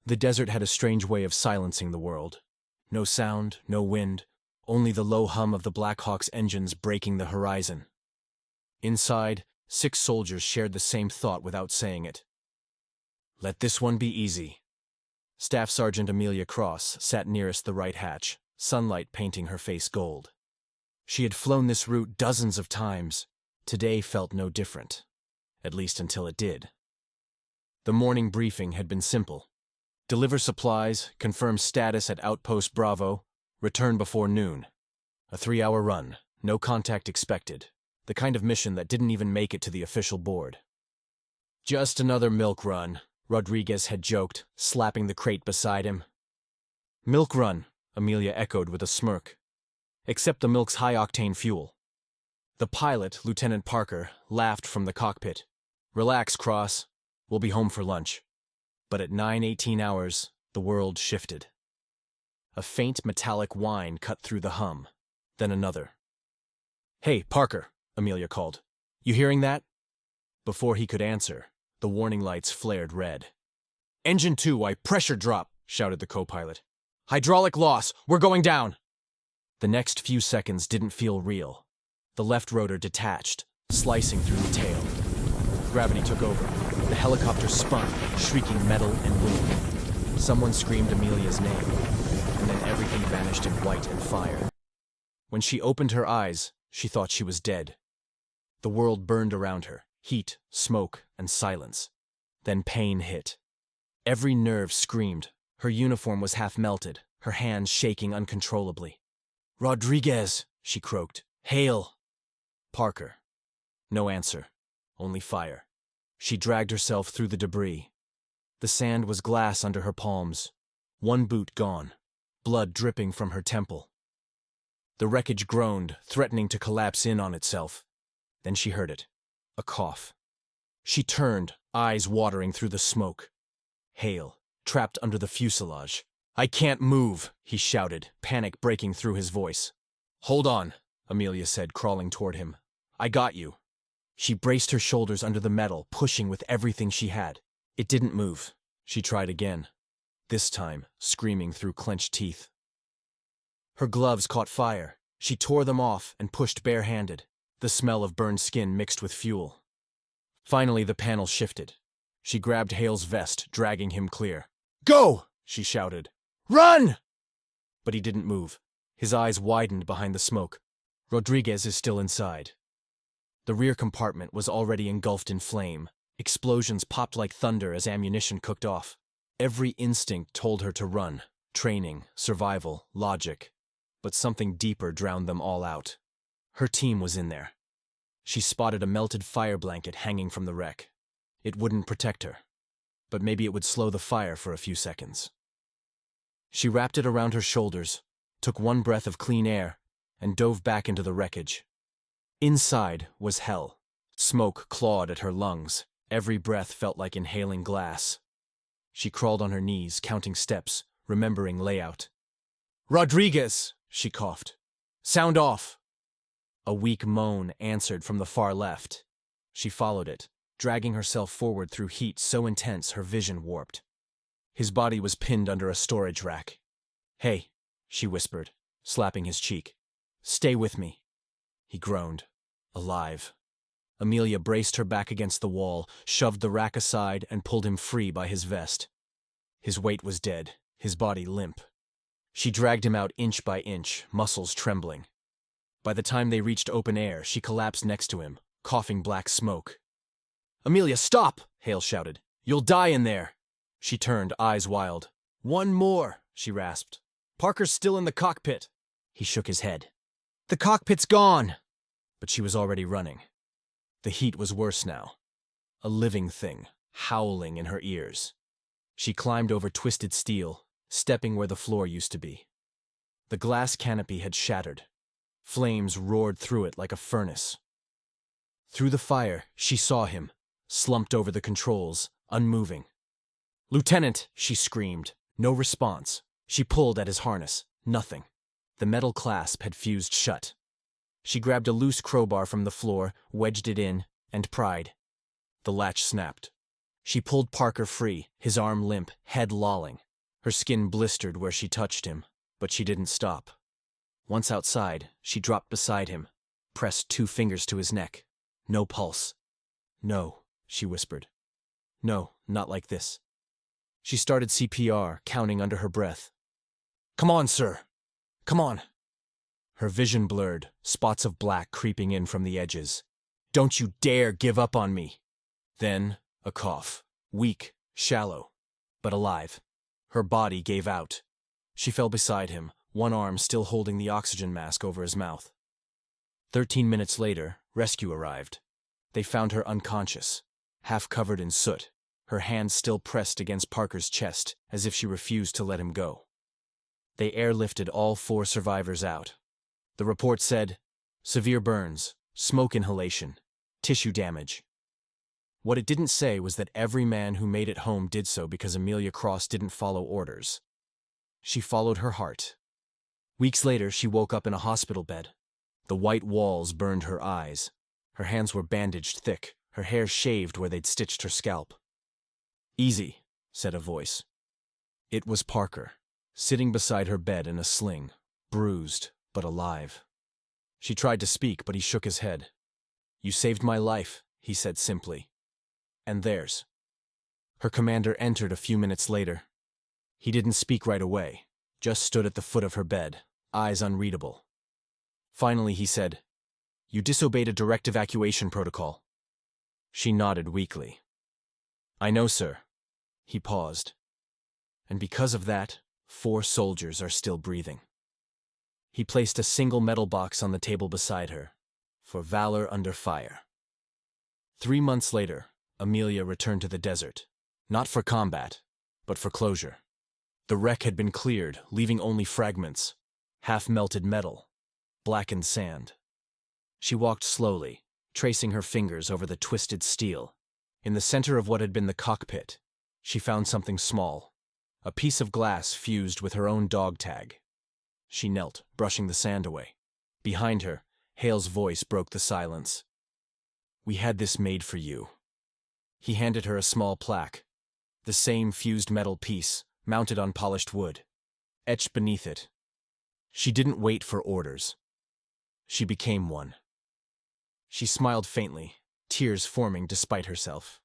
The desert had a strange way of silencing the world. No sound, no wind, only the low hum of the Black Hawk's engines breaking the horizon. Inside, 6 soldiers shared the same thought without saying it. Let this one be easy. Staff Sergeant Amelia Cross sat nearest the right hatch, sunlight painting her face gold. She had flown this route dozens of times. Today felt no different, at least until it did. The morning briefing had been simple. Deliver supplies, confirm status at Outpost Bravo, return before noon. A 3-hour run, no contact expected. The kind of mission that didn't even make it to the official board. Just another milk run, Rodriguez had joked, slapping the crate beside him. Milk run, Amelia echoed with a smirk. Except the milk's high-octane fuel. The pilot, Lieutenant Parker, laughed from the cockpit. Relax, Cross. We'll be home for lunch. But at 9:18 hours, the world shifted. A faint metallic whine cut through the hum, then another. Hey, Parker, Amelia called. You hearing that? Before he could answer, the warning lights flared red. Engine 2, I pressure drop, shouted the co-pilot. Hydraulic loss, we're going down. The next few seconds didn't feel real. The left rotor detached, slicing through the tail. Gravity took over. The helicopter spun, shrieking metal and wind. Someone screamed Amelia's name, and then everything vanished in white and fire. When she opened her eyes, she thought she was dead. The world burned around her, heat, smoke, and silence. Then pain hit. Every nerve screamed. Her uniform was half melted, her hands shaking uncontrollably. Rodriguez, she croaked. Hail! Parker. No answer, only fire. She dragged herself through the debris. The sand was glass under her palms. One boot gone, blood dripping from her temple. The wreckage groaned, threatening to collapse in on itself. Then she heard it. A cough. She turned, eyes watering through the smoke. Hale, trapped under the fuselage. I can't move, he shouted, panic breaking through his voice. Hold on, Amelia said, crawling toward him. I got you. She braced her shoulders under the metal, pushing with everything she had. It didn't move. She tried again. This time, screaming through clenched teeth. Her gloves caught fire. She tore them off and pushed barehanded. The smell of burned skin mixed with fuel. Finally, the panel shifted. She grabbed Hale's vest, dragging him clear. Go! She shouted. Run! But he didn't move. His eyes widened behind the smoke. Rodriguez is still inside. The rear compartment was already engulfed in flame. Explosions popped like thunder as ammunition cooked off. Every instinct told her to run. Training, survival, logic. But something deeper drowned them all out. Her team was in there. She spotted a melted fire blanket hanging from the wreck. It wouldn't protect her, but maybe it would slow the fire for a few seconds. She wrapped it around her shoulders, took one breath of clean air, and dove back into the wreckage. Inside was hell. Smoke clawed at her lungs. Every breath felt like inhaling glass. She crawled on her knees, counting steps, remembering layout. Rodriguez, she coughed. Sound off. A weak moan answered from the far left. She followed it, dragging herself forward through heat so intense her vision warped. His body was pinned under a storage rack. Hey, she whispered, slapping his cheek. Stay with me. He groaned. Alive. Amelia braced her back against the wall, shoved the rack aside, and pulled him free by his vest. His weight was dead, his body limp. She dragged him out inch by inch, muscles trembling. By the time they reached open air, she collapsed next to him, coughing black smoke. Amelia, stop! Hale shouted. You'll die in there! She turned, eyes wild. One more, she rasped. Parker's still in the cockpit. He shook his head. The cockpit's gone! But she was already running. The heat was worse now. A living thing, howling in her ears. She climbed over twisted steel, stepping where the floor used to be. The glass canopy had shattered. Flames roared through it like a furnace. Through the fire, she saw him, slumped over the controls, unmoving. Lieutenant, she screamed. No response. She pulled at his harness. Nothing. The metal clasp had fused shut. She grabbed a loose crowbar from the floor, wedged it in, and pried. The latch snapped. She pulled Parker free, his arm limp, head lolling. Her skin blistered where she touched him, but she didn't stop. Once outside, she dropped beside him, pressed 2 fingers to his neck. No pulse. "No," she whispered. "No, not like this." She started CPR, counting under her breath. "Come on, sir. Come on." Her vision blurred, spots of black creeping in from the edges. "Don't you dare give up on me." Then, a cough. Weak, shallow, but alive. Her body gave out. She fell beside him, one arm still holding the oxygen mask over his mouth. 13 minutes later, rescue arrived. They found her unconscious, half covered in soot, her hands still pressed against Parker's chest, as if she refused to let him go. They airlifted all 4 survivors out. The report said, severe burns, smoke inhalation, tissue damage. What it didn't say was that every man who made it home did so because Amelia Cross didn't follow orders. She followed her heart. Weeks later, she woke up in a hospital bed. The white walls burned her eyes. Her hands were bandaged thick, her hair shaved where they'd stitched her scalp. "Easy," said a voice. It was Parker, sitting beside her bed in a sling, bruised but alive. She tried to speak, but he shook his head. "You saved my life," he said simply. "And theirs." Her commander entered a few minutes later. He didn't speak right away, just stood at the foot of her bed, eyes unreadable. Finally he said, "You disobeyed a direct evacuation protocol." She nodded weakly. "I know, sir." He paused. "And because of that, 4 soldiers are still breathing." He placed a single metal box on the table beside her. "For valor under fire." 3 months later, Amelia returned to the desert, not for combat, but for closure. The wreck had been cleared, leaving only fragments, half-melted metal, blackened sand. She walked slowly, tracing her fingers over the twisted steel. In the center of what had been the cockpit, she found something small, a piece of glass fused with her own dog tag. She knelt, brushing the sand away. Behind her, Hale's voice broke the silence. "We had this made for you." He handed her a small plaque, the same fused metal piece, mounted on polished wood, etched beneath it. She didn't wait for orders. She became one. She smiled faintly, tears forming despite herself.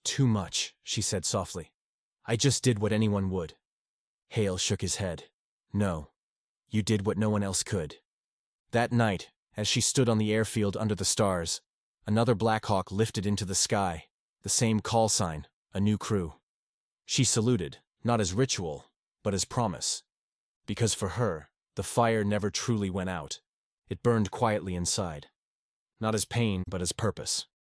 "Too much," she said softly. "I just did what anyone would." Hale shook his head. "No, you did what no one else could." That night, as she stood on the airfield under the stars, another Black Hawk lifted into the sky, the same call sign, a new crew. She saluted, not as ritual, but as promise. Because for her, the fire never truly went out. It burned quietly inside. Not as pain, but as purpose.